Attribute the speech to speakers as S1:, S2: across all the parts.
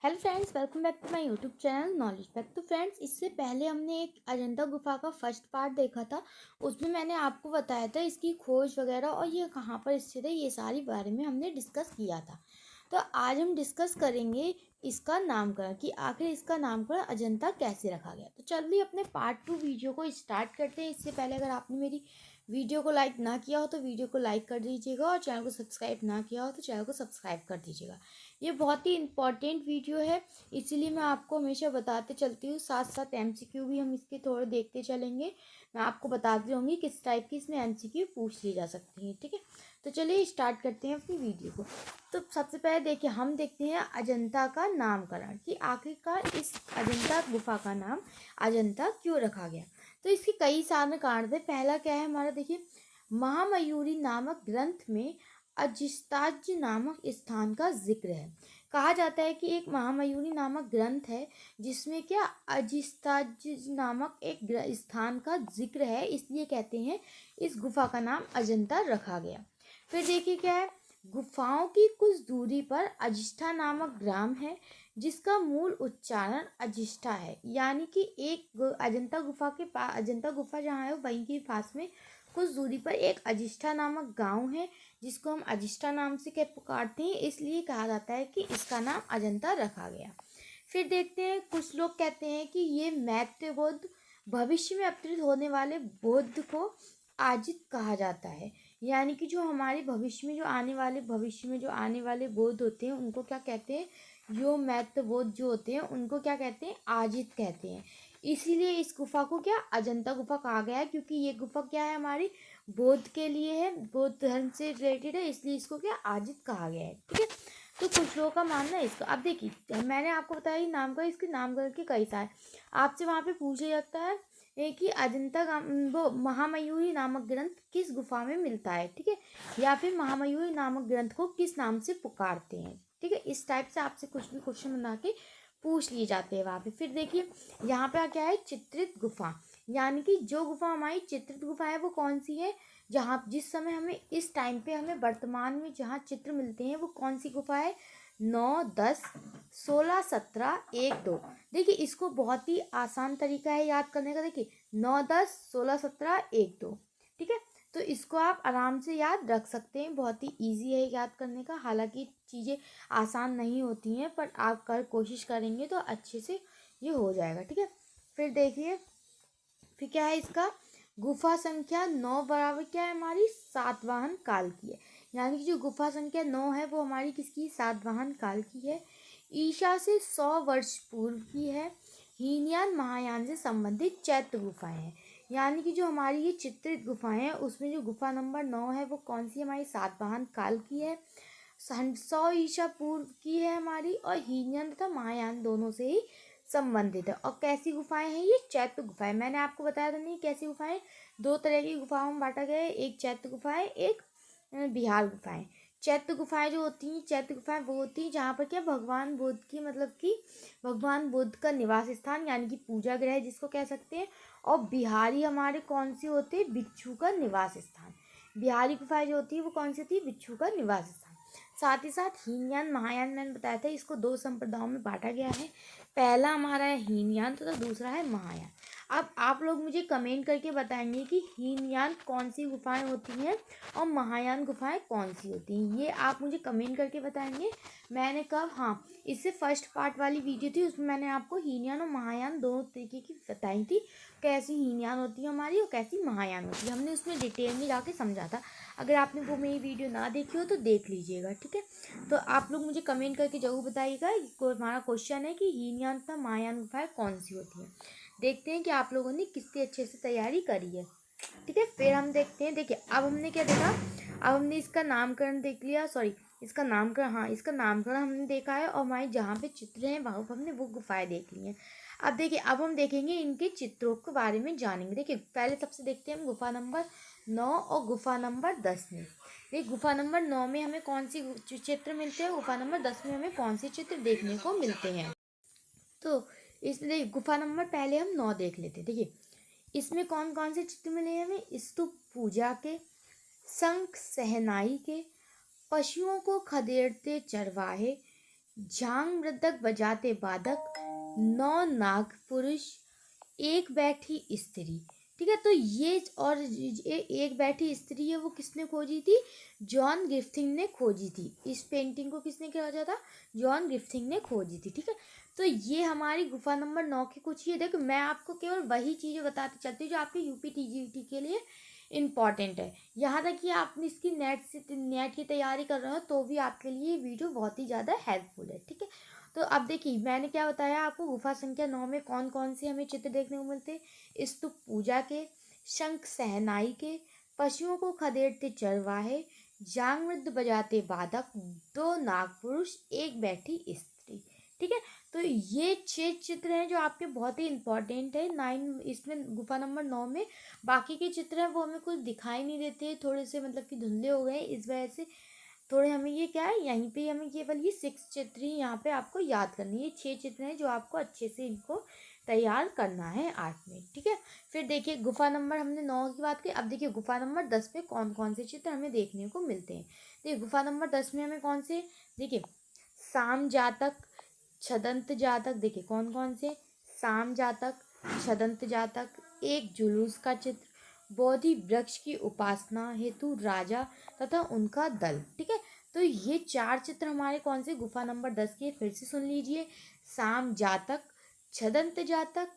S1: Hello friends, welcome back to my YouTube channel knowledge pack. तो friends, इससे पहले हमने एक अजंता गुफा का फर्स्ट पार्ट देखा था। उसमें मैंने आपको बताया था इसकी खोज वगैरह और ये कहाँ पर स्थित है, ये सारी बारे में हमने डिस्कस किया था। तो आज हम डिस्कस करेंगे इसका नामकरण कि आखिर इसका नामकरण अजंता कैसे रखा गया। तो चलिए अपने पार्ट 2 वीडियो को स्टार्ट करते हैं। इससे पहले अगर आपने मेरी वीडियो को लाइक ना किया हो तो वीडियो को लाइक कर दीजिएगा और चैनल को सब्सक्राइब ना किया हो तो चैनल को सब्सक्राइब कर दीजिएगा। ये बहुत ही इम्पॉर्टेंट वीडियो है, इसीलिए मैं आपको हमेशा बताते चलती हूँ। साथ साथ एमसीक्यू भी हम इसके थोड़े देखते चलेंगे। मैं आपको बताती रहूँगी किस टाइप की इसमें एमसीक्यू पूछ ली जा सकती है। ठीक है, तो चलिए स्टार्ट करते हैं अपनी वीडियो को। तो सबसे पहले देखिए, हम देखते हैं अजंता का नामकरण कि आखिरकार इस अजंता गुफा का नाम अजंता क्यों रखा गया। तो इसके कई सारे कारण थे। पहला क्या है हमारा, देखिए, महामयूरी नामक ग्रंथ में अजिस्ताज नामक स्थान का जिक्र है। कहा जाता है कि एक महामयूरी नामक ग्रंथ है जिसमें क्या अजिस्ताज नामक एक स्थान का जिक्र है, इसलिए कहते हैं इस गुफा का नाम अजंता रखा गया। फिर देखिए क्या है, गुफाओं की कुछ दूरी पर अजिष्ठा नामक ग्राम है जिसका मूल उच्चारण अजिष्ठा है। यानी कि एक अजंता गुफा के पास, अजंता गुफा जहाँ है वहीं के पास में कुछ दूरी पर एक अजिष्ठा नामक गांव है जिसको हम अजिष्ठा नाम से क्या पुकारते हैं, इसलिए कहा जाता है कि इसका नाम अजंता रखा गया। फिर देखते हैं, कुछ लोग कहते हैं कि ये मैत्र बुद्ध, भविष्य में अवतरित होने वाले बुद्ध को आजित कहा जाता है। यानी कि जो हमारे भविष्य में जो आने वाले बुद्ध होते हैं उनको क्या कहते हैं, जो मैत्र बुद्ध जो होते हैं उनको क्या कहते हैं, आजित कहते हैं। इसीलिए इस गुफा को क्या अजंता गुफा कहा गया है, क्योंकि ये गुफा क्या है, हमारी बौद्ध के लिए है, बौद्ध धर्म से रिलेटेड है, इसलिए इसको क्या आजित कहा गया है। ठीक है, तो कुछ लोगों का मानना है इसका। अब देखिए, मैंने आपको बताया नामकरण, इसके नामकरण के कई सारे आपसे वहाँ पे पूछा जाता है कि अजंता वो महामयूरी नामक ग्रंथ किस गुफा में मिलता है। ठीक है, या फिर महामयूरी नामक ग्रंथ को किस नाम से पुकारते हैं। ठीक है, इस टाइप से आपसे कुछ भी क्वेश्चन बना के पूछ लिए जाते हैं वहाँ पे। फिर देखिए, यहाँ पे क्या है, चित्रित गुफा। यानी कि जो गुफा हमारी चित्रित गुफा है वो कौन सी है, जहाँ जिस समय हमें इस टाइम पे हमें वर्तमान में जहाँ चित्र मिलते हैं वो कौन सी गुफा है, 9, 10, 16, 17, 1, 2। देखिए, इसको बहुत ही आसान तरीका है याद करने का। देखिए, 9, 10, 16, 17, 1, 2। ठीक है, तो इसको आप आराम से याद रख सकते हैं, बहुत ही इजी है याद करने का। हालांकि चीज़ें आसान नहीं होती हैं, पर आप कोशिश करेंगे तो अच्छे से ये हो जाएगा। ठीक है, फिर देखिए, फिर क्या है इसका, गुफा संख्या 9 बराबर क्या है, हमारी सातवाहन काल की है। यानी कि जो गुफा संख्या 9 है वो हमारी किसकी, सातवाहन काल की है। ईशा से 100 वर्ष पूर्व की है। हीनयान महायान से संबंधित चैत्य गुफाएं हैं। यानी कि जो हमारी ये चित्रित गुफाएं हैं उसमें जो गुफा नंबर 9 है वो कौन सी, हमारी सातवाहन काल की है, 100 ईसा पूर्व की है हमारी, और हीनयान तथा महायान दोनों से ही संबंधित है। और कैसी गुफाएं हैं ये, चैत्य गुफाएं। मैंने आपको बताया था नहीं, कैसी गुफाएं, दो तरह की गुफाओं में बांटा गया है, एक चैत्य गुफाएं, एक बिहार गुफाएं। चैत्य गुफाएं जो होती हैं, चैत्य गुफाएं वो होती हैं जहाँ पर क्या भगवान बुद्ध की, मतलब कि भगवान बुद्ध का निवास स्थान यानी कि पूजा गृह जिसको कह सकते हैं। और बिहारी हमारे कौन सी होते हैं, बिच्छू का निवास स्थान। बिहारी गुफाएं जो होती है वो कौन सी होती है, बिच्छू का निवास स्थान। साथ ही साथ हीनयान महायान मैंने बताया था, इसको दो संप्रदायों में बांटा गया है। पहला हमारा है हीनयान तथा दूसरा है महायान। अब आप लोग मुझे कमेंट करके बताएंगे कि हीनयान कौन सी गुफाएं होती हैं और महायान गुफाएं कौन सी होती हैं, ये आप मुझे कमेंट करके बताएंगे। मैंने कब, हाँ, इससे फर्स्ट पार्ट वाली वीडियो थी उसमें मैंने आपको हीनयान और महायान दोनों तरीके की बताई थी, कैसी हीनयान होती है हमारी और कैसी महायान होती है, हमने उसमें डिटेल में जाके समझा था। अगर आपने वो मेरी वीडियो ना देखी हो तो देख लीजिएगा। ठीक है, तो आप लोग मुझे कमेंट करके जरूर बताइएगा। हमारा क्वेश्चन है कि हीनयान तथा महायान गुफाएं कौन सी होती हैं। देखते हैं कि आप लोगों ने कितनी अच्छे से तैयारी करी है। ठीक है, फिर हम देखते हैं। देखिए, अब हमने क्या देखा, अब हमने इसका नामकरण देख लिया, सॉरी, इसका नामकरण, हाँ, इसका नामकरण हमने देखा है और हमारे जहाँ पे चित्र हैं वहाँ पर हमने वो गुफाएं देख ली हैं। अब देखिए, अब हम देखेंगे इनके चित्रों के बारे में जानेंगे। देखिए, पहले सबसे देखते हैं हम गुफा नंबर 9 और गुफा नंबर 10 में। देखिए, गुफा नंबर 9 में हमें कौन सी चित्र मिलते हैं, गुफा नंबर 10 में हमें कौन से चित्र देखने को मिलते हैं। तो इसलिए गुफा नंबर पहले हम 9 देख लेते हैं। देखिए, इसमें कौन कौन से चित्र मिले हैं हमें, स्तूप पूजा के, शंख सहनाई के, पशुओं को खदेड़ते चरवाहे, झांग मृदक बजाते बादक, 9 नाग पुरुष, एक बैठी स्त्री। ठीक है, तो ये और ये एक बैठी स्त्री है, वो किसने खोजी थी? जॉन ग्रिफिथ ने खोजी थी। इस पेंटिंग को किसने खोजा था? जॉन ग्रिफिथ ने खोजी थी। ठीक है, तो ये हमारी गुफा नंबर 9 की कुछ ये देखो, मैं आपको केवल वही चीज़ें बताती चलती हूँ जो आपके यूपी टीजीटी के लिए इम्पॉर्टेंट है। यहाँ तक कि आप इसकी नेट की तैयारी कर रहे हो तो भी आपके लिए ये वीडियो बहुत ही ज़्यादा हेल्पफुल है। ठीक है, तो अब देखिए मैंने क्या बताया आपको, गुफा संख्या 9 में कौन कौन से हमें चित्र देखने को मिलते हैं? स्तूप पूजा के, शंख सहनाई के, पशुओं को खदेड़ते चरवाहे, जांग मृद बजाते बादक, 2 नागपुरुष, एक बैठी स्त्री। ठीक है, तो ये 6 चित्र हैं जो आपके बहुत ही इंपॉर्टेंट है 9 इसमें, गुफा नंबर 9 में। बाकी के चित्र हैं वो हमें कुछ दिखाई नहीं देते, थोड़े से मतलब कि धुंधले हो गए, इस वजह से थोड़े हमें ये क्या है, यहीं पे हमें केवल ये 6 चित्र ही यहाँ पे आपको याद करनी है। ये 6 चित्र हैं जो आपको अच्छे से इनको तैयार करना है आर्ट में। ठीक है, फिर देखिए गुफा नंबर हमने 9 की बात की, अब देखिए गुफा नंबर 10 में कौन कौन से चित्र हमें देखने को मिलते हैं। देखिए गुफा नंबर 10 में हमें कौन से, देखिए साम जातक, छदंत जातक, देखिए कौन कौन से, साम जातक, छदंत जातक, एक जुलूस का चित्र, बोधि वृक्ष की उपासना हेतु राजा तथा उनका दल। ठीक है, तो ये 4 चित्र हमारे कौन से, गुफा नंबर 10 के, फिर से सुन लीजिए, साम जातक, छदंत जातक,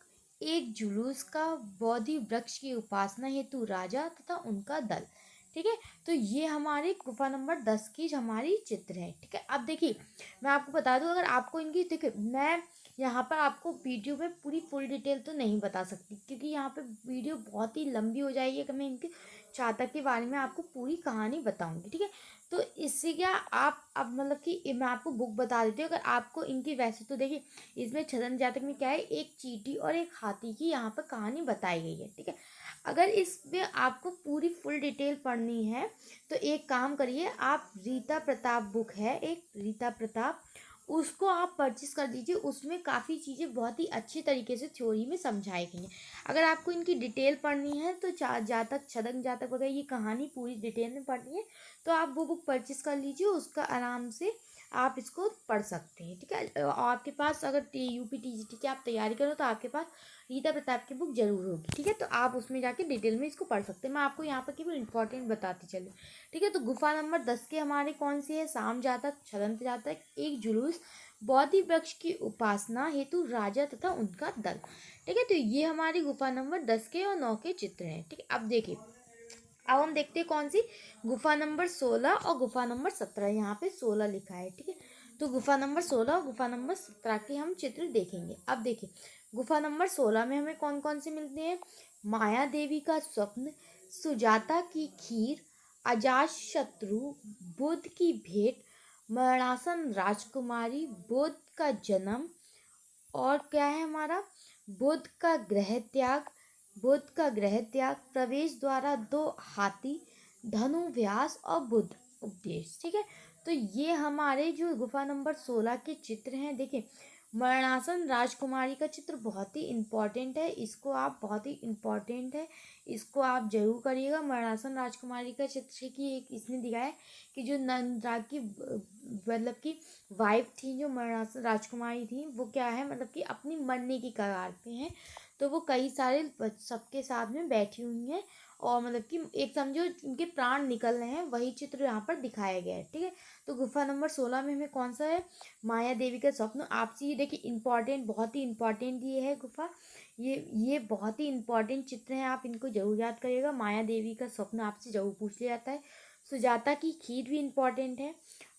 S1: एक जुलूस का, बोधि वृक्ष की उपासना हेतु राजा तथा उनका दल। ठीक है, तो ये हमारे गुफा नंबर 10 की हमारी चित्र है। ठीक है, अब देखिए मैं आपको बता दूं, अगर आपको इनकी, देखिए मैं यहाँ पर आपको वीडियो में पूरी फुल डिटेल तो नहीं बता सकती क्योंकि यहाँ पे वीडियो बहुत ही लंबी हो जाएगी अगर मैं इनके जातक के बारे में आपको पूरी कहानी बताऊंगी। ठीक है, तो इससे क्या आप, अब मतलब कि मैं आपको बुक बता देती हूँ, अगर आपको इनकी, वैसे तो देखिए इसमें छदन जातक में क्या है, एक चींटी और एक हाथी की यहाँ पर कहानी बताई गई है। ठीक है, अगर इसमें आपको पूरी फुल डिटेल पढ़नी है तो एक काम करिए, आप रीता प्रताप बुक है एक, रीता प्रताप, उसको आप परचेस कर दीजिए। उसमें काफ़ी चीज़ें बहुत ही अच्छी तरीके से थ्योरी में समझाई गई हैं। अगर आपको इनकी डिटेल पढ़नी है तो जातक, छदम जातक वगैरह ये कहानी पूरी डिटेल में पढ़नी है तो आप वो बुक परचेस कर लीजिए, उसका आराम से आप इसको पढ़ सकते हैं। ठीक है, आपके पास अगर यूपी टीजीटी की आप तैयारी करो तो आपके पास रीता प्रताप की बुक जरूर होगी। ठीक है, तो आप उसमें जाके डिटेल में इसको पढ़ सकते हैं, मैं आपको यहाँ पर केवल इंपॉर्टेंट बताती चलूँ। ठीक है, तो गुफा नंबर 10 के हमारे कौन से है, साम जातक, छदंत जातक, एक जुलूस, बोधि वृक्ष की उपासना हेतु राजा तथा उनका दल। ठीक है, तो ये हमारी गुफा नंबर 10 के और 9 के चित्र हैं। ठीक है, अब देखिए अब हम देखते हैं कौन सी, गुफा नंबर 16 और गुफा नंबर 17, यहाँ पे 16 लिखा है। ठीक है, तो गुफा नंबर 16 और गुफा नंबर 17 के हम चित्र देखेंगे। अब देखिए गुफा नंबर 16 में हमें कौन कौन से मिलते हैं, माया देवी का स्वप्न, सुजाता की खीर, अजात शत्रु, बुद्ध की भेंट, मरणासन राजकुमारी, बुद्ध का जन्म, और क्या है हमारा, बुद्ध का गृह त्याग, बुद्ध का गृह त्याग, प्रवेश द्वारा 2 हाथी, धनु व्यास और बुद्ध उपदेश। ठीक है, तो ये हमारे जो गुफा नंबर 16 के चित्र हैं। देखिए मरणासन राजकुमारी का चित्र बहुत ही इम्पॉर्टेंट है, इसको आप, बहुत ही इम्पॉर्टेंट है, इसको आप जरूर करिएगा। मरणासन राजकुमारी का चित्र की एक इसने दिखाया है कि जो नंदा की मतलब कि वाइफ थी, जो मरणासन राजकुमारी थी, वो क्या है, मतलब कि अपनी मरने की कगार पे हैं, तो वो कई सारे सबके साथ में बैठी हुई हैं और मतलब कि एक समझो उनके प्राण निकल रहे हैं, वही चित्र यहाँ पर दिखाया गया है। ठीक है, तो गुफा नंबर 16 में हमें कौन सा है, माया देवी का स्वप्न। आपसे ये देखिए इंपॉर्टेंट, बहुत ही इंपॉर्टेंट ये है गुफा, ये बहुत ही इंपॉर्टेंट चित्र हैं, आप इनको जरूर याद करिएगा। माया देवी का स्वप्न आपसे जरूर पूछ लिया जाता है। सुजाता की खीर भी इम्पॉर्टेंट है।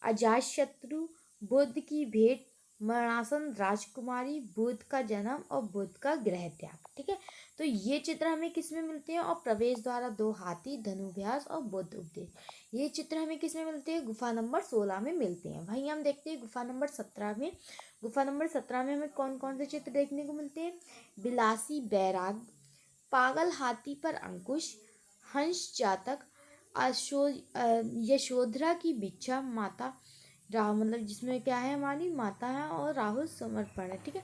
S1: अजात शत्रु, बुद्ध की भेंट, मरणासन राजकुमारी, बुद्ध का जन्म और बुद्ध का गृह त्याग। ठीक है, तो ये चित्र हमें किस में मिलते हैं, और प्रवेश द्वारा 2 हाथी, धनुव्यास और बुद्ध उपदेश, ये चित्र हमें किस में मिलते हैं, गुफा नंबर 16 में मिलते हैं। वहीं हम देखते हैं गुफा नंबर 17 में, गुफा नंबर 17 में हमें कौन कौन से चित्र देखने को मिलते हैं, बिलासी बैराग, पागल हाथी पर अंकुश, हंस जातक, यशोधरा की बिच्छा माता, राहुल मतलब जिसमें क्या है, हमारी माता है और राहुल समर्पण है। ठीक है,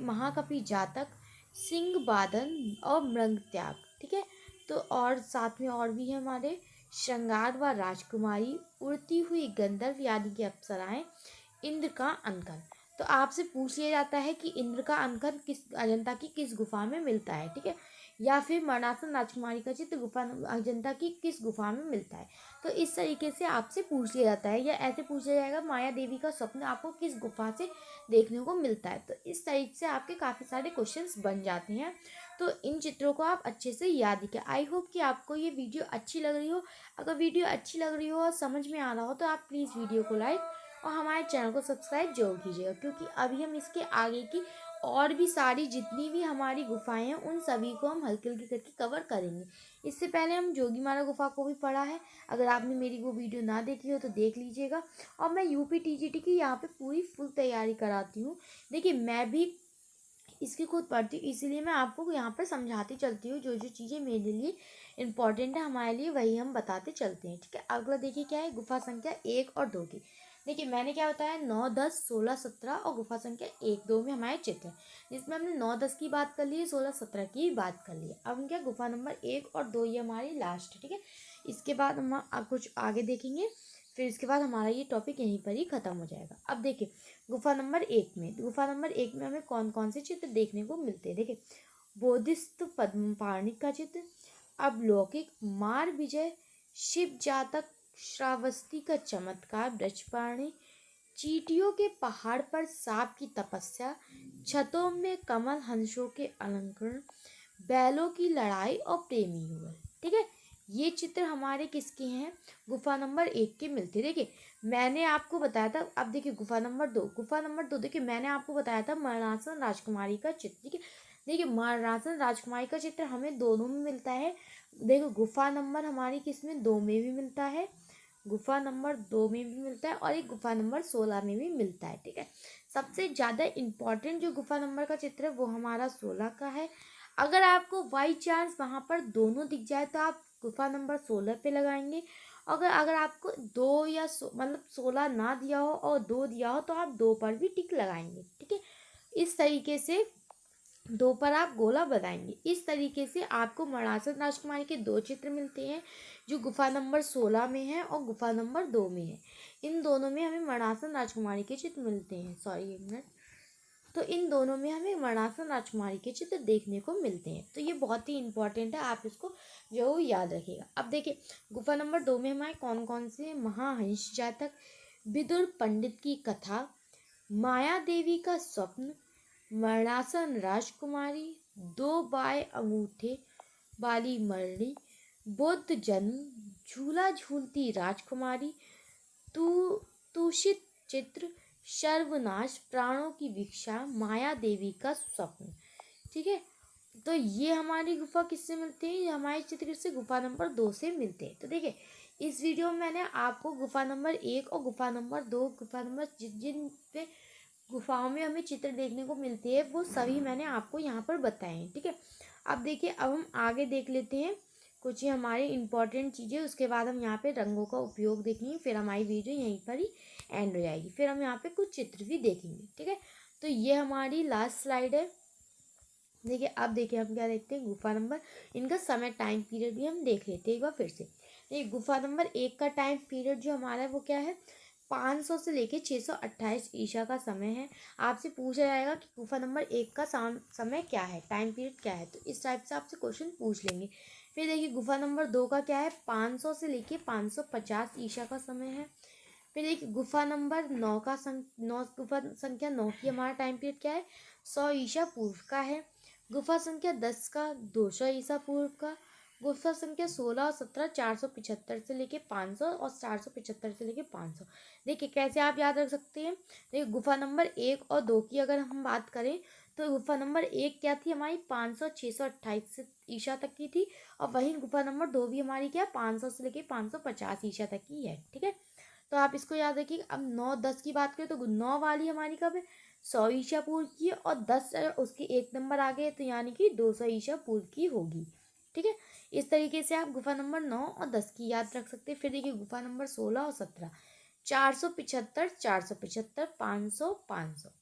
S1: महाकपि जातक, सिंह बादन और मृग त्याग। ठीक है, तो और साथ में और भी है हमारे, श्रृंगार व राजकुमारी, उड़ती हुई गंधर्व यानी कि अप्सराएं, इंद्र का अंकन। तो आपसे पूछ लिया जाता है कि इंद्र का अंकन किस अजंता की किस गुफा में मिलता है, ठीक है। या फिर मरणासन राजकुमारी का चित्र गुफा अजंता की किस गुफा में मिलता है। तो इस तरीके से आपसे पूछ लिया जाता है, या ऐसे पूछा जाएगा माया देवी का स्वप्न आपको किस गुफा से देखने को मिलता है। तो इस तरीके से आपके काफ़ी सारे क्वेश्चंस बन जाते हैं। तो इन चित्रों को आप अच्छे से याद रखिए। आई होप कि आपको ये वीडियो अच्छी लग रही हो। अगर वीडियो अच्छी लग रही हो और समझ में आ रहा हो तो आप प्लीज़ वीडियो को लाइक और हमारे चैनल को सब्सक्राइब जरूर कीजिएगा, क्योंकि अभी हम इसके आगे की और भी सारी जितनी भी हमारी गुफाएं हैं उन सभी को हम हल्की हल्की करके कवर करेंगे। इससे पहले हम जोगीमारा गुफा को भी पढ़ा है, अगर आपने मेरी वो वीडियो ना देखी हो तो देख लीजिएगा। और मैं यूपी टीजीटी की यहाँ पे पूरी फुल तैयारी कराती हूँ। देखिए मैं भी इसकी खुद पढ़ती हूँ, इसीलिए मैं आपको यहाँ पर समझाती चलती हूँ। जो जो चीज़ें मेरे लिए इम्पॉर्टेंट है हमारे लिए वही हम बताते चलते हैं, ठीक है। अगला देखिए क्या है, गुफा संख्या 1 और 2 की। देखिए मैंने क्या बताया, 9, 10, 16, 17 और गुफा संख्या 1, 2 में हमारे चित्र हैं, जिसमें हमने 9, 10 की बात कर ली है, 16, 17 की बात कर ली है। अब हम क्या गुफा नंबर 1 और 2 ये हमारी लास्ट है, ठीक है। इसके बाद हम कुछ आगे देखेंगे, फिर इसके बाद हमारा ये टॉपिक यहीं पर ही ख़त्म हो जाएगा। अब देखिए गुफा नंबर 1 में, हमें कौन कौन से चित्र देखने को मिलते हैं। देखिए बोधिस्थ पद्म पाणिक का चित्र, अवलौकिक मार विजय, शिव जातक श्रावस्ती का चमत्कार ब्रजपाणी, चींटियों के पहाड़ पर सांप की तपस्या, छतों में कमल हंसों के अलंकरण, बैलों की लड़ाई और प्रेमी युगल, ठीक है। ये चित्र हमारे किसके हैं, गुफा नंबर 1 के मिलते। देखिए मैंने आपको बताया था, अब देखिए गुफा नंबर दो देखिए मैंने आपको बताया था मरणासन राजकुमारी का चित्र, ठीक है। देखिए मरणासन राजकुमारी का चित्र हमें दोनों में मिलता है। देखो गुफा नंबर हमारी किसमें 2 में भी मिलता है, गुफा नंबर 2 में भी मिलता है, और एक गुफा नंबर 16 में भी मिलता है, ठीक है। सबसे ज़्यादा इम्पॉर्टेंट जो गुफा नंबर का चित्र है वो हमारा 16 का है। अगर आपको बाई चांस वहाँ पर दोनों दिख जाए तो आप गुफा नंबर 16 पे लगाएंगे। अगर अगर आपको 2 या मतलब 16 ना दिया हो और 2 दिया हो तो आप 2 पर भी टिक लगाएंगे, ठीक है। इस तरीके से 2 पर आप गोला बनाएंगे। इस तरीके से आपको मरणासन राजकुमारी के 2 चित्र मिलते हैं, जो गुफा नंबर 16 में है और गुफा नंबर 2 में है। इन दोनों में हमें मरणासन राजकुमारी के चित्र मिलते हैं, सॉरी एक मिनट। तो इन दोनों में हमें मरणासन राजकुमारी के चित्र देखने को मिलते हैं। तो ये बहुत ही इंपॉर्टेंट है, आप इसको जरूर याद रखिएगा। अब देखिए गुफा नंबर 2 में हमारे कौन कौन से, महाहंस जातक, विदुर पंडित की कथा, माया देवी का स्वप्न, मरणासन राजकुमारी, 2 बाय अंगूठे वाली मरणी, बुद्ध जन्म, झूला झूलती राजकुमारी, तू दूषित चित्र, सर्वनाश, प्राणों की भिक्षा, माया देवी का स्वप्न, ठीक है। तो ये हमारी गुफा किससे मिलती है, ये हमारे चित्र से गुफा नंबर 2 से मिलते हैं। तो देखिए इस वीडियो में मैंने आपको गुफा नंबर 1 और गुफा नंबर 2, गुफा नंबर जिन जिन पे गुफाओं में हमें चित्र देखने को मिलते हैं वो सभी मैंने आपको यहाँ पर बताए हैं, ठीक है। अब देखिए अब हम आगे देख लेते हैं कुछ ही हमारे इम्पॉर्टेंट चीज़ें, उसके बाद हम यहाँ पे रंगों का उपयोग देखेंगे, फिर हमारी वीडियो यहीं पर ही एंड हो जाएगी। फिर हम यहाँ पे कुछ चित्र भी देखेंगे, ठीक है। तो ये हमारी लास्ट स्लाइड है। देखिए अब देखिए हम क्या देखते हैं, गुफा नंबर, इनका समय टाइम पीरियड भी हम देख लेते हैं एक बार फिर से। देखिए गुफा नंबर 1 का टाइम पीरियड जो हमारा है वो क्या है, 500 से लेके 628 ईसा का समय है। आपसे पूछा जाएगा कि गुफा नंबर 1 का समय क्या है, टाइम पीरियड क्या है, तो इस टाइप से आपसे क्वेश्चन पूछ लेंगे। फिर देखिए गुफा नंबर 2 का क्या है, 500 से लेके 550 ईसा का समय है। फिर देखिए गुफा नंबर 9 का गुफा संख्या 9 की हमारा टाइम पीरियड क्या है, 100 ईसा पूर्व का है। गुफा संख्या 10 का 200 ईसा पूर्व का। गुफा संख्या 16 और 17 475 से लेके 500 और 475 से लेके 500। देखिए कैसे आप याद रख सकते हैं। देखिए गुफा नंबर 1 और 2 की अगर हम बात करें तो गुफा नंबर 1 क्या थी हमारी, 500 628 से ईसा तक की थी, और वहीं गुफा नंबर 2 भी हमारी क्या 500 से लेके 550 ईसा तक की है, ठीक है। तो आप इसको याद रखिए। अब 9 10 की बात करें तो 9 वाली हमारी कब है, 100 ईसा पूर्व की है, और 10 अगर उसके एक नंबर आ गए तो यानी कि 200 ईसा पूर्व की होगी, ठीक है। इस तरीके से आप गुफा नंबर 9 और 10 की याद रख सकते हैं। फिर देखिए गुफा नंबर 16 और 17, 475 475 500 500,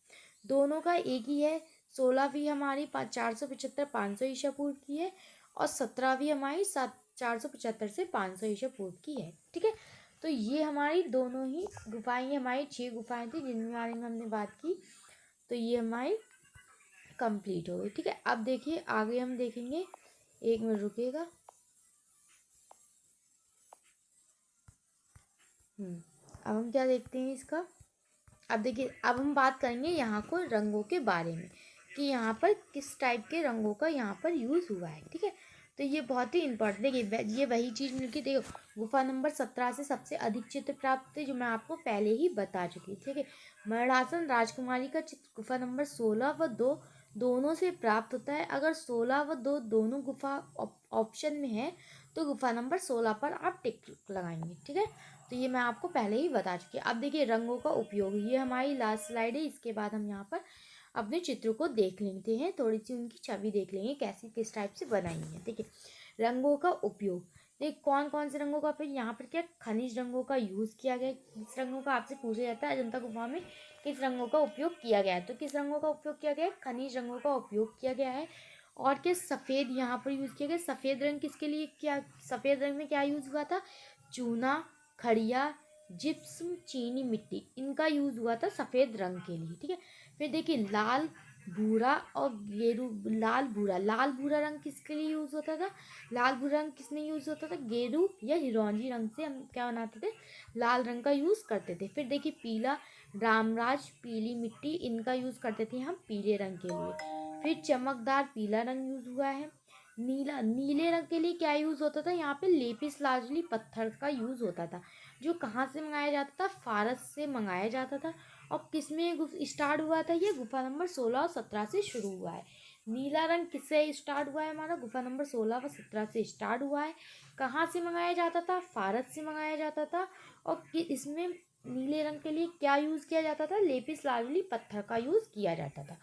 S1: दोनों का एक ही है। 16 भी हमारी 475 500 ईसा पूर्व की है, और 17 भी हमारी 475 से 500 ईसा पूर्व की है, ठीक है। तो तो ये हमारी दोनों ही गुफाएं, हमारी 6 गुफाएं थी जिनके बारे में हमने बात की। तो ये हमारी कंप्लीट हो गई। ठीक है, अब देखिए आगे हम देखेंगे, 1 मिनट रुकिएगा। अब हम क्या देखते हैं इसका, अब देखिए अब हम बात करेंगे यहाँ को रंगों के बारे में कि यहाँ पर किस टाइप के रंगों का यहाँ पर यूज़ हुआ है। ठीक है, तो ये बहुत ही इम्पोर्टेंट, देखिए ये वही चीज़ मिलती, देखो गुफा नंबर 17 से सबसे अधिक चित्र प्राप्त थे जो मैं आपको पहले ही बता चुकी। ठीक है, मरणासन राजकुमारी का चित्र गुफा नंबर 16 व 2 दोनों से प्राप्त होता है। अगर 16 व 2 दोनों गुफा ऑप्शन में है तो गुफा नंबर 16 पर आप टिक लगाएंगे। ठीक है, तो ये मैं आपको पहले ही बता चुकी। अब देखिए रंगों का उपयोग, ये हमारी लास्ट स्लाइड है। इसके बाद हम यहाँ पर अपने चित्र को देख लेते हैं, थोड़ी सी उनकी छवि देख लेंगे कैसी किस टाइप से बनाई है। देखिए रंगों का उपयोग, देख कौन कौन से रंगों का उपयोग, यहाँ पर क्या खनिज रंगों का यूज़ किया गया है। किस रंगों का आपसे पूछा जाता है अजंता गुफा में किस रंगों का उपयोग किया गया है, तो किस रंगों का उपयोग किया गया है, खनिज रंगों का उपयोग किया गया है। और क्या सफ़ेद यहाँ पर यूज़ किया गया, सफ़ेद रंग किसके लिए क्या, सफ़ेद रंग में क्या यूज़ हुआ था, चूना, खड़िया, जिप्सम, चीनी मिट्टी, इनका यूज़ हुआ था सफ़ेद रंग के लिए। ठीक है, फिर देखिए लाल, भूरा और गेरू, लाल भूरा रंग किसके लिए यूज़ होता था, लाल भूरा रंग किसमें यूज़ होता था, गेरू या हिरोंजी रंग से हम क्या बनाते थे, लाल रंग का यूज़ करते थे। फिर देखिए पीला, रामराज, पीली मिट्टी, इनका यूज़ करते थे हम पीले रंग के लिए। फिर चमकदार पीला रंग यूज़ हुआ है। नीला, नीले रंग के लिए क्या यूज़ होता था, यहाँ पे लेपिस लाजुली पत्थर का यूज़ होता था जो कहाँ से मंगाया जाता था, फारस से मंगाया जाता था। और किस में स्टार्ट हुआ था, ये गुफा नंबर 16 और 17 से शुरू हुआ है। नीला रंग किससे स्टार्ट हुआ है, हमारा गुफा नंबर 16 व 17 से स्टार्ट हुआ है। कहाँ से मंगाया जाता था, फारस से मंगाया जाता था। और इसमें नीले रंग के लिए क्या यूज़ किया जाता था, लेपिस लाजुली पत्थर का यूज़ किया जाता था।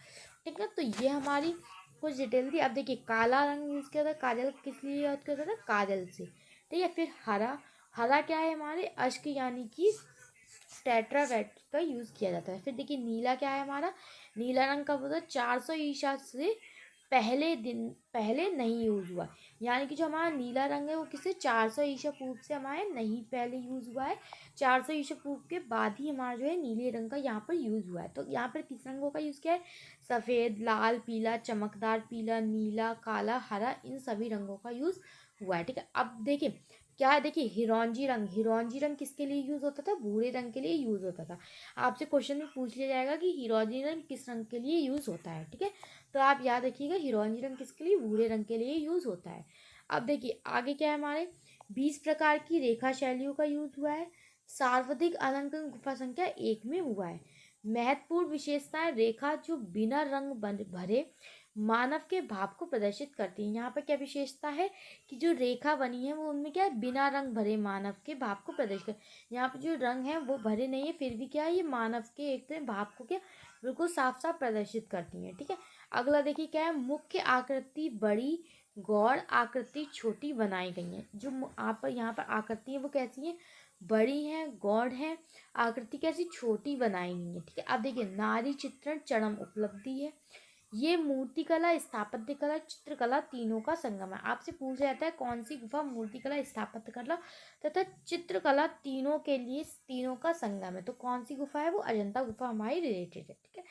S1: ठीक है, तो ये हमारी कुछ डिटेल थी। अब देखिए काला रंग यूज़ किया था, काजल किस लिए यूज़ किया था, काजल से। ठीक है, फिर हरा, हरा क्या है, हमारे अश्क यानी कि टेट्रावेट का यूज़ किया जाता है। फिर देखिए नीला क्या है, हमारा नीला रंग कब होता है, 400 ईसा से पहले नहीं यूज़ हुआ, यानी कि जो हमारा नीला रंग है वो किसे 400 ईसा पूर्व से हमारे नहीं पहले यूज़ हुआ है, 400 ईसा पूर्व के बाद ही हमारा जो है नीले रंग का यहाँ पर यूज़ हुआ है। तो यहाँ पर किस रंगों का यूज़ किया है, सफ़ेद, लाल, पीला, चमकदार पीला, नीला, काला, हरा, इन सभी रंगों का यूज़ हुआ है। ठीक है, अब देखिए क्या है, देखिए हिरोंजी रंग, हिरोंजी रंग किसके लिए यूज़ होता था, भूरे रंग के लिए यूज़ होता था। आपसे क्वेश्चन में पूछ लिया जाएगा कि हिरोंजी रंग किस रंग के लिए यूज़ होता है। ठीक है, तो आप याद रखिएगा हिरोंजी रंग किसके लिए, भूरे रंग के लिए यूज़ होता है। अब देखिए आगे क्या है, हमारे 20 प्रकार की रेखा शैलियों का यूज़ हुआ है। सर्वाधिक अलंकरण गुफा संख्या 1 में हुआ है। महत्वपूर्ण विशेषताएं, रेखा जो बिना रंग भरे मानव के भाव को प्रदर्शित करती है। यहाँ पर क्या विशेषता है कि जो रेखा बनी है वो उनमें क्या है, बिना रंग भरे मानव के भाव को प्रदर्शित कर, यहाँ पर जो रंग है वो भरे नहीं है फिर भी क्या है, ये मानव के एक तरह भाव को क्या बिल्कुल साफ साफ प्रदर्शित करती हैं। ठीक है, अगला देखिए क्या है, मुख्य आकृति बड़ी, गौड़ आकृति छोटी बनाई गई है। जो आप यहाँ पर आकृति है वो कैसी है, बड़ी है, गौड़ है, आकृति कैसी छोटी बनाई गई है। ठीक है, अब देखिए नारी चित्रण चरम उपलब्धि है। ये मूर्तिकला, स्थापत्य कला, चित्रकला तीनों का संगम है। आपसे पूछा जाता है कौन सी गुफा मूर्तिकला, स्थापत्य कला तथा चित्रकला तीनों के लिए, तीनों का संगम है, तो कौन सी गुफा है, वो अजंता गुफा हमारी रिलेटेड है। ठीक है,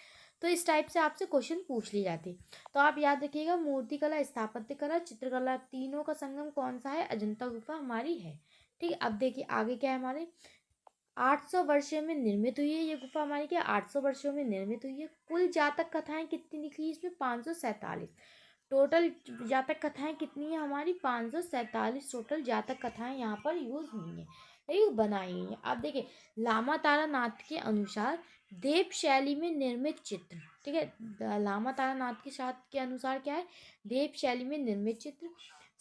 S1: तो इस टाइप से आपसे क्वेश्चन पूछ ली जाती है। तो आप याद रखिएगा मूर्तिकला, स्थापत्य कला, चित्रकला तीनों का संगम कौन सा है, अजंता गुफा हमारी है। ठीक है, अब देखिए आगे क्या है, हमारे 800 वर्षों में निर्मित हुई है ये गुफा हमारी, क्या 800 वर्षों में निर्मित हुई है। कुल जातक कथाएं कितनी निकली इसमें, 547। टोटल जातक कथाएं कितनी है हमारी, 547 टोटल जातक कथाएं यहाँ पर यूज हुई हैं, ये बनाई गई हैं। अब देखिए लामा तारा नाथ के अनुसार देव शैली में निर्मित चित्र। ठीक है, लामा तारा नाथ के साथ के अनुसार क्या है, देव शैली में निर्मित चित्र।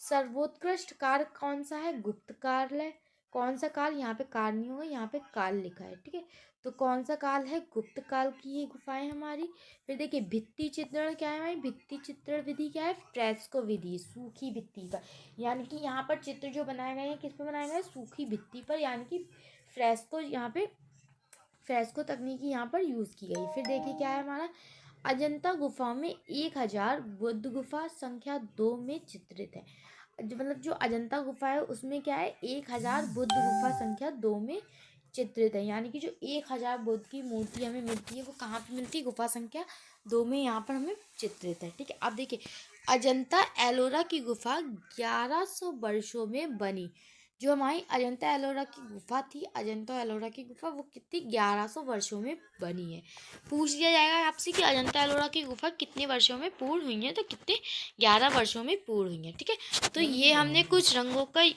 S1: सर्वोत्कृष्ट कार्य कौन सा है, गुप्त कार्य। कौन सा काल, यहाँ पे काल नहीं होगा, यहाँ पे काल लिखा है। ठीक है, तो कौन सा काल है, गुप्त काल की ये गुफाएं हमारी। फिर देखिए भित्ति चित्रण क्या है हमारी, भित्ति चित्रण विधि क्या है, फ्रेस्को विधि, सूखी भित्ति पर, यानी कि यहाँ पर चित्र जो बनाए गए हैं किस पे बनाए गए हैं, सूखी भित्ति पर, यानी कि फ्रेस्को, यहाँ पे फ्रेस्को तकनीकी यहाँ पर यूज़ की गई। फिर देखिए क्या है हमारा, अजंता गुफा में 1000 बुद्ध गुफा संख्या 2 में चित्रित है। मतलब जो अजंता गुफा है उसमें क्या है, 1000 बुद्ध गुफा संख्या 2 में चित्रित है। यानी कि जो 1000 बुद्ध की मूर्ति हमें मिलती है वो कहाँ पे मिलती है, गुफा संख्या 2 में यहाँ पर हमें चित्रित है। ठीक है, अब देखिए अजंता एलोरा की गुफा 1100 वर्षों में बनी। जो हमारी अजंता एलोरा की गुफा थी, अजंता एलोरा की गुफा वो कितनी 1100 वर्षों में बनी है। पूछ लिया जाएगा आपसे कि अजंता एलोरा की गुफा कितने वर्षों में पूर्ण हुई है, तो कितने 11 वर्षों में पूर्ण हुई है। ठीक है, तो ये हमने कुछ रंगों का,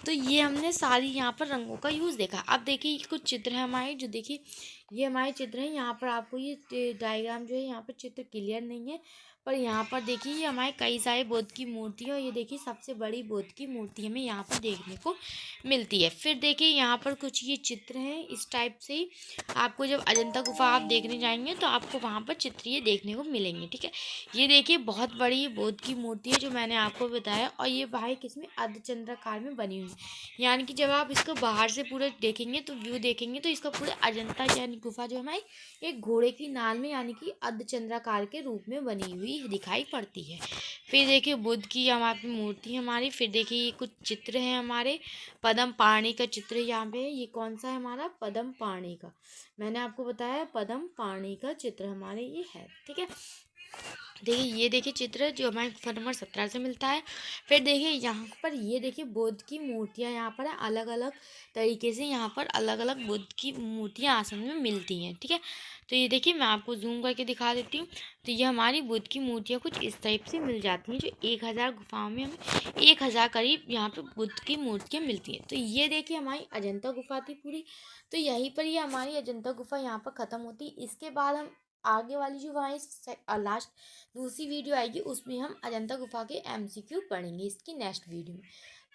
S1: तो ये हमने सारी यहाँ पर रंगों का यूज़ देखा। अब देखिए कुछ चित्र है हमारे, जो देखिए ये हमारे चित्र हैं। यहाँ पर आपको ये डायग्राम जो है यहाँ पर चित्र क्लियर नहीं है, पर यहाँ पर देखिए ये हमारे कई सारे बुद्ध की मूर्ति है, और ये देखिए सबसे बड़ी बुद्ध की मूर्ति हमें यहाँ पर देखने को मिलती है। फिर देखिए यहाँ पर कुछ ये चित्र हैं इस टाइप से ही। आपको जब अजंता गुफा आप देखने जाएंगे तो आपको वहाँ पर चित्र ये देखने को मिलेंगे। ठीक है, ये देखिए बहुत बड़ी बुद्ध की मूर्ति है जो मैंने आपको बताया, और ये भाई किसमें अर्धचंद्राकार में बनी हुई है। यानी कि जब आप इसको बाहर से पूरे देखेंगे तो व्यू देखेंगे तो इसका पूरे अजंता यानी गुफा जो हमारी एक घोड़े की नाल में यानी कि अर्धचंद्राकार के रूप में बनी हुई दिखाई पड़ती है। फिर देखिए बुद्ध की हमारी मूर्ति हमारी। फिर देखिए ये कुछ चित्र हैं हमारे, पद्म पाणि का चित्र यहाँ पे है। ये कौन सा है हमारा, पद्म पाणि का, मैंने आपको बताया पद्म पाणि का चित्र हमारे ये है। ठीक है, देखिए ये देखिए चित्र जो हमारे गुफा नंबर 17 से मिलता है। फिर देखिए यहाँ पर ये देखिए बुद्ध की मूर्तियाँ यहाँ पर अलग अलग तरीके से, यहाँ पर अलग अलग बुद्ध की मूर्तियाँ आसन में मिलती हैं। ठीक है, तो ये देखिए मैं आपको जूम करके दिखा देती हूँ। तो ये हमारी बुद्ध की मूर्तियाँ कुछ इस टाइप से मिल जाती हैं, जो 1000 गुफाओं में हमें 1000 करीब यहाँ पर बुद्ध की मूर्तियाँ मिलती हैं। तो ये देखिए हमारी अजंता गुफा थी पूरी। तो यहीं पर ये हमारी अजंता गुफा यहाँ पर ख़त्म होती है। इसके बाद हम आगे वाली जो हमारी लास्ट दूसरी वीडियो आएगी उसमें हम अजंता गुफा के MCQ पढ़ेंगे इसकी नेक्स्ट वीडियो में।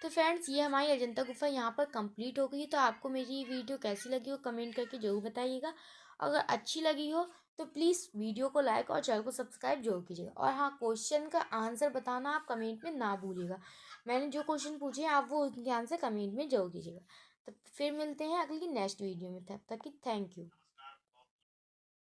S1: तो फ्रेंड्स ये हमारी अजंता गुफा यहाँ पर कंप्लीट हो गई। तो आपको मेरी ये वीडियो कैसी लगी हो कमेंट करके जरूर बताइएगा। अगर अच्छी लगी हो तो प्लीज़ वीडियो को लाइक और चैनल को सब्सक्राइब जरूर कीजिएगा। और हाँ, क्वेश्चन का आंसर बताना आप कमेंट में ना भूलिएगा। मैंने जो क्वेश्चन पूछे हैं आप वो उनके आंसर कमेंट में जरूर कीजिएगा। तो फिर मिलते हैं अगली नेक्स्ट वीडियो में, तब तक की थैंक यू।